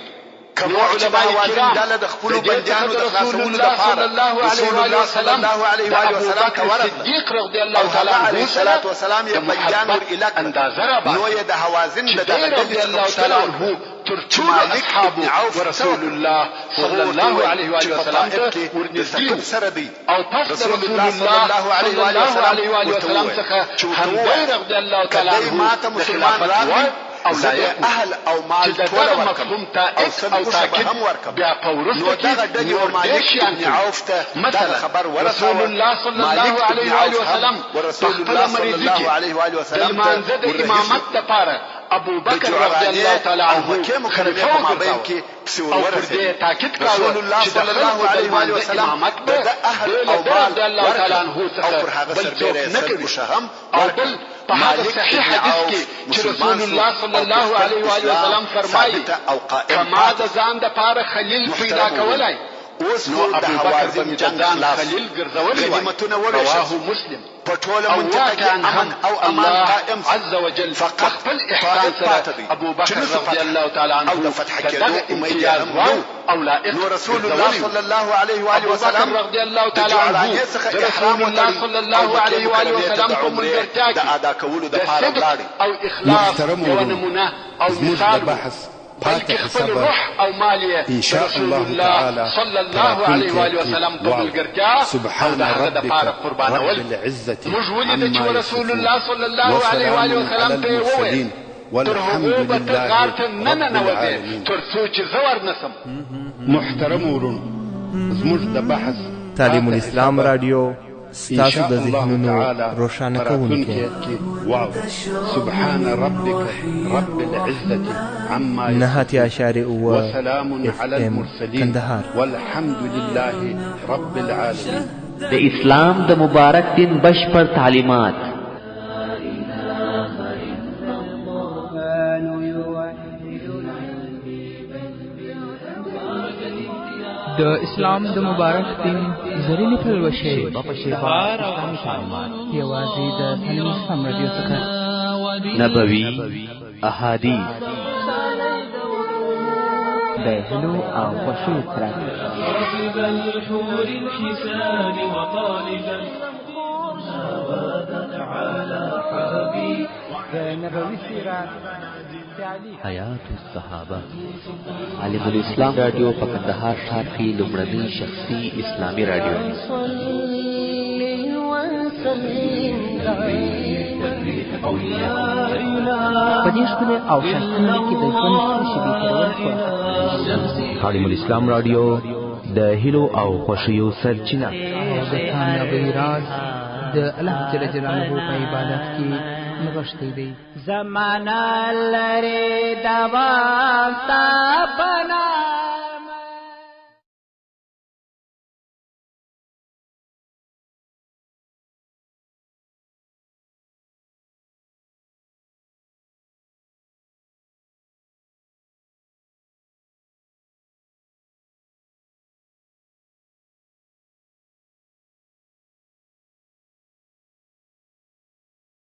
کوم علماء کرام ډله د خپلو بندیانو د خلاصولو لپاره رسول الله صلی الله علیه و آله وسلم ته ورغله صدیق رضی الله تعالی عنه علیه الصلاة والسلام یې بندیان ورإله کړل نو یې د حوازن د دغه ډلې څخه تعالی عنه تر مالک ابن عوف ورسول الله صلی الله علیه و آله وسلم ته ورنږدې سره دی او پس رسول الله صلی الله علیه و آله وسلم څخه حمزه رضی الله تعالی عنه ماته مسلمان راغی او اهل او مال ټول مفهوم تائید او تاکید بیا په ورسته کې نور مالک ابن عوف ته مثلا خبر رسول الله صلی الله علیه و آله وسلم ورسول الله صلی الله علیه و آله وسلم د امامت لپاره ابو بکر رضی الله تعالی عنه خلیفہ په مابین کې ورسېد تاکید کاوه رسول الله صلی الله علیه و آله وسلم د اهل او مال الله تعالی عنه او پر هغه سربېره سر شهم او بل په هغه صحیح حدیث کې چې رسول الله صلی الله علیه و آله وسلم فرمایي کما د ځان د پاره خلیل پیدا کولای اوس نو د حوازن جنگ خلیل ګرځولي غنیمتونه وویشل مسلم په ټوله منطقه کې امن او امان قائم عز وجل فقط خپل احسان سره ابو بکر رضی الله تعالی عنه او د فتح کېدو امید هم او لائق نو رسول الله صلی الله علیه و آله وسلم رضی الله تعالی عنه رسول الله صلی الله علیه و آله وسلم په ملګرتیا د ادا کولو د پاره لاړ او اخلاص او نمونه او مثال بلکې خپل روح او مال یې رسول الله صلی الله علیه و آله وسلم په ملګرتیا سبحان ربک رب العزة موږ ولیدل چې رسول الله صلی الله علیه و آله وسلم ته وویل والحمد لله رب العالمین تر څو چې زه ورنسم محترم ورونو زموږ د بحث تعلیم الاسلام رادیو ستاسو د ذهنونو روښانه کوونکی سبحان ربك رب العزة عما يصفون وسلام على المرسلين کندهار والحمد لله رب العالمين. د اسلام د مبارک دین بشپړ تعلیمات د اسلام د مبارک دین زرینې پلوشې یوازې د تعلیم اسلام رادیو څخه نبوي احادیث د هلو او خوښیو ترڅ د نبوي سیرت حیات الصحابه عالم الاسلام رادیو په کندهار ښار کې لومړنی شخصي اسلامي رادیو په دې ښکلي او ښایسته کې د ژوند څو شېبې تېرول عالم الاسلام رادیو د هیلو او خوښیو سرچینه د کامیابۍ راز د الله جل جلاله په عبادت کې نغښتی دی. زمانہ لري دوام تا بنا